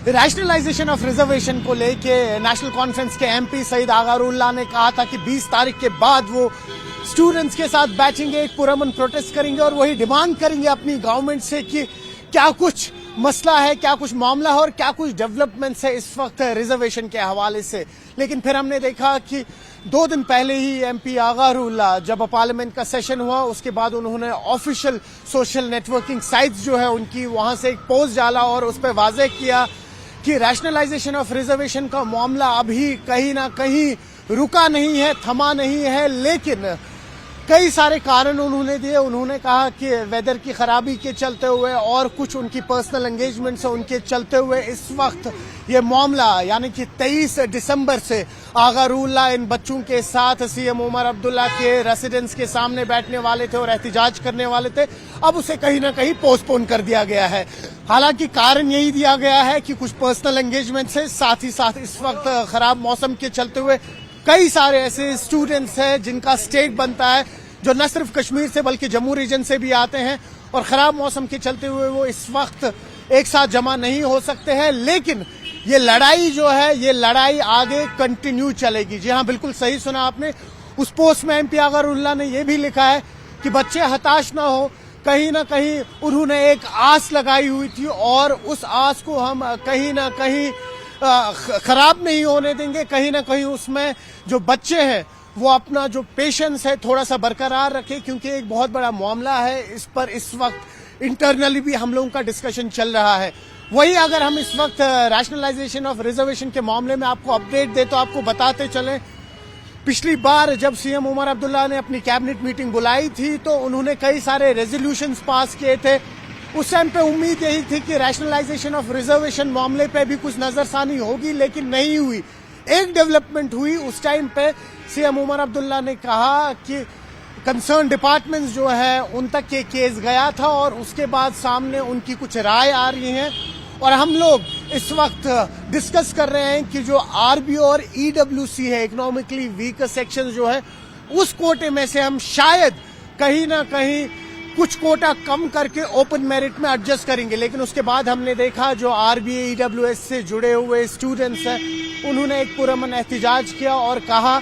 Rationalisation of reservation को लेके national conference के एमपी सईद आगारुल्लाह ने कहा था कि 20 तारीख के बाद वो स्टूडेंट्स के साथ बैठेंगे, एक पुरअमन प्रोटेस्ट करेंगे और वही डिमांड करेंगे अपनी गवर्नमेंट से कि क्या कुछ मसला है, क्या कुछ मामला है और क्या कुछ डेवलपमेंट्स है इस वक्त रिजर्वेशन के हवाले से। लेकिन फिर हमने देखा कि 2 दिन पहले ही एमपी आगारुल्लाह जब पार्लियामेंट का सेशन हुआ उसके बाद उन्होंने ऑफिशियल सोशल नेटवर्किंग साइट्स जो है उनकी वहां से एक पोस्ट डाला और उस पर वाजे किया कि रैशनलाइजेशन ऑफ रिजर्वेशन का मामला अभी कहीं ना कहीं रुका नहीं है, थमा नहीं है, लेकिन कई सारे कारण उन्होंने दिए। उन्होंने कहा कि वेदर की खराबी के चलते हुए और कुछ उनकी पर्सनल एंगेजमेंट्स है उनके चलते हुए इस वक्त ये मामला यानी कि 23 दिसंबर से आगारुल्लाह इन बच्चों के साथ सीएम उमर अब्दुल्ला के रेसिडेंस के सामने बैठने वाले थे और एहतिजाज करने वाले थे, अब उसे कहीं ना कहीं पोस्टपोन कर दिया गया है। हालांकि कारण यही दिया गया है कि कुछ पर्सनल एंगेजमेंट से साथ ही साथ इस वक्त खराब मौसम के चलते हुए कई सारे ऐसे स्टूडेंट्स हैं जिनका स्टेट बनता है जो न सिर्फ कश्मीर से बल्कि जम्मू रीजन से भी आते हैं और खराब मौसम के चलते हुए वो इस वक्त एक साथ जमा नहीं हो सकते हैं। लेकिन ये लड़ाई जो है ये लड़ाई आगे कंटिन्यू चलेगी। जी हाँ, बिल्कुल सही सुना आपने। उस पोस्ट में एमपी आगारुल्लाह ने यह भी लिखा है कि बच्चे हताश ना हो, कहीं ना कहीं उन्होंने एक आस लगाई हुई थी और उस आस को हम कहीं ना कहीं खराब नहीं होने देंगे। कहीं ना कहीं उसमें जो बच्चे हैं वो अपना जो पेशेंस है थोड़ा सा बरकरार रखे, क्योंकि एक बहुत बड़ा मामला है। इस पर इस वक्त इंटरनली भी हम लोगों का डिस्कशन चल रहा है। वही अगर हम इस वक्त रैशनलाइजेशन ऑफ रिजर्वेशन के मामले में आपको अपडेट दे तो आपको बताते चलें, पिछली बार जब सीएम उमर अब्दुल्ला ने अपनी कैबिनेट मीटिंग बुलाई थी तो उन्होंने कई सारे रेजोल्यूशंस पास किए थे। उस टाइम पे उम्मीद यही थी कि रैशनलाइजेशन ऑफ रिजर्वेशन मामले पे भी कुछ नजरसानी होगी, लेकिन नहीं हुई। एक डेवलपमेंट हुई, उस टाइम पे सीएम उमर अब्दुल्ला ने कहा कि कंसर्न डिपार्टमेंट्स जो है उन तक ये केस गया था और उसके बाद सामने उनकी कुछ राय आ रही है और हम लोग इस वक्त डिस्कस कर रहे हैं कि जो आरबीओ और ईडब्ल्यूसी है, इकोनॉमिकली वीकर सेक्शन जो है, उस कोटे में से हम शायद कहीं ना कहीं कुछ कोटा कम करके ओपन मेरिट में एडजस्ट करेंगे। लेकिन उसके बाद हमने देखा जो आरबीए ईडब्ल्यूएस से जुड़े हुए स्टूडेंट्स हैं उन्होंने एक पुरअमन एहतिजाज किया और कहा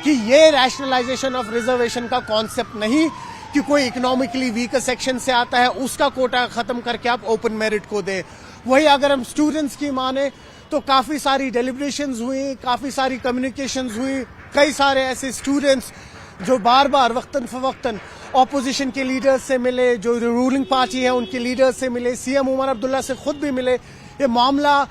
कि ये रैशनलाइजेशन ऑफ रिजर्वेशन का कॉन्सेप्ट नहीं कि कोई इकोनॉमिकली वीकर सेक्शन से आता है उसका कोटा खत्म करके आप ओपन मेरिट को दे। वही अगर हम स्टूडेंट्स की माने तो काफी सारी डेलिब्रेशंस हुई, काफी सारी कम्युनिकेशंस हुई, कई सारे ऐसे स्टूडेंट्स जो बार बार वक्तन फवक्तन ऑपोजिशन के लीडर्स से मिले, जो रूलिंग पार्टी है उनके लीडर्स से मिले, सीएम उमर अब्दुल्ला से खुद भी मिले। ये मामला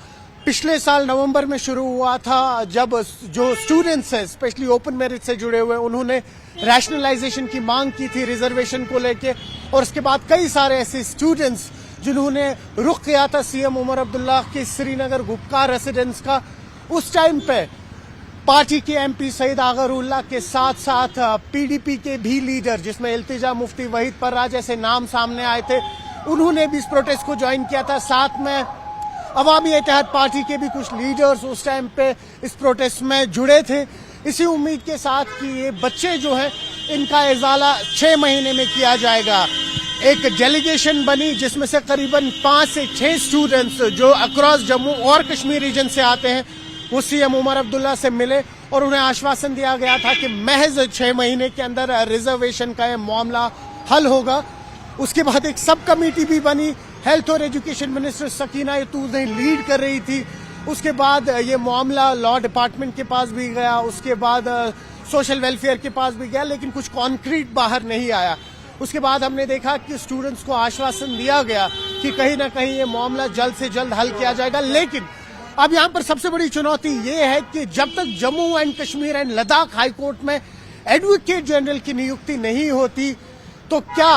पिछले साल नवंबर में शुरू हुआ था जब जो स्टूडेंट्स हैं स्पेशली ओपन मेरिट से जुड़े हुए उन्होंने रैशनलाइजेशन की मांग की थी रिजर्वेशन को लेके, और उसके बाद कई सारे ऐसे स्टूडेंट्स जिन्होंने रुख किया था सीएम उमर अब्दुल्ला के श्रीनगर गुपकार रेसिडेंस का। उस टाइम पे पार्टी के एमपी सईद आगारुल्लाह के साथ साथ पीडीपी के भी लीडर जिसमें इल्तिजा मुफ्ती वहीद पर्रा जैसे नाम सामने आए थे, उन्होंने भी इस प्रोटेस्ट को ज्वाइन किया था। साथ में अवामी इत्तेहाद पार्टी के भी कुछ लीडर्स उस टाइम पे इस प्रोटेस्ट में जुड़े थे, इसी उम्मीद के साथ कि ये बच्चे जो है इनका इजाला 6 महीने में किया जाएगा। एक डेलीगेशन बनी जिसमें से करीबन 5 से 6 स्टूडेंट्स जो अक्रॉस जम्मू और कश्मीर रीजन से आते हैं वो सीएम उमर अब्दुल्ला से मिले और उन्हें आश्वासन दिया गया था कि महज 6 महीने के अंदर रिजर्वेशन का ये मामला हल होगा। उसके बाद एक सब कमेटी भी बनी, हेल्थ और एजुकेशन मिनिस्टर सकीना यतूस ने लीड कर रही थी। उसके बाद ये मामला लॉ डिपार्टमेंट के पास भी गया, उसके बाद सोशल वेलफेयर के पास भी गया, लेकिन कुछ कॉन्क्रीट बाहर नहीं आया। उसके बाद हमने देखा कि स्टूडेंट्स को आश्वासन दिया गया कि कहीं ना कहीं ये मामला जल्द से जल्द हल किया जाएगा। लेकिन अब यहाँ पर सबसे बड़ी चुनौती ये है कि जब तक Jammu and Kashmir and Ladakh high court में एडवोकेट जनरल की नियुक्ति नहीं होती तो क्या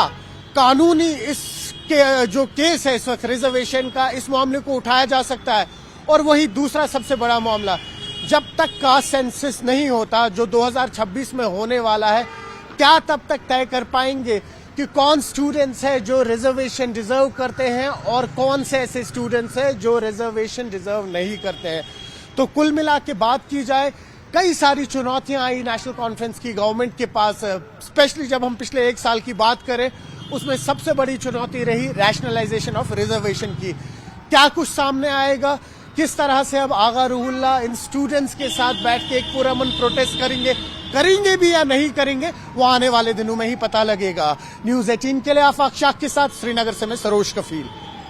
कानूनी इसके जो केस है इस वक्त रिजर्वेशन का, इस मामले को उठाया जा सकता है। और वही दूसरा सबसे बड़ा मामला, जब तक कास्ट सेंसस नहीं होता जो 2026 में होने वाला है, क्या तब तक तय कर पाएंगे कि कौन स्टूडेंट्स है जो रिजर्वेशन डिजर्व करते हैं और कौन से ऐसे स्टूडेंट्स हैं जो रिजर्वेशन डिजर्व नहीं करते हैं। तो कुल मिला के बात की जाए, कई सारी चुनौतियां आई नेशनल कॉन्फ्रेंस की गवर्नमेंट के पास। स्पेशली जब हम पिछले 1 साल की बात करें उसमें सबसे बड़ी चुनौती रही रैशनलाइजेशन ऑफ रिजर्वेशन की। क्या कुछ सामने आएगा, किस तरह से अब आगा रूहुल्लाह इन स्टूडेंट्स के साथ बैठ के एक पुरअमन प्रोटेस्ट करेंगे भी या नहीं करेंगे, वो आने वाले दिनों में ही पता लगेगा। न्यूज़ 18 के लिए आफाक शाह के साथ श्रीनगर से मैं सरोज कफील।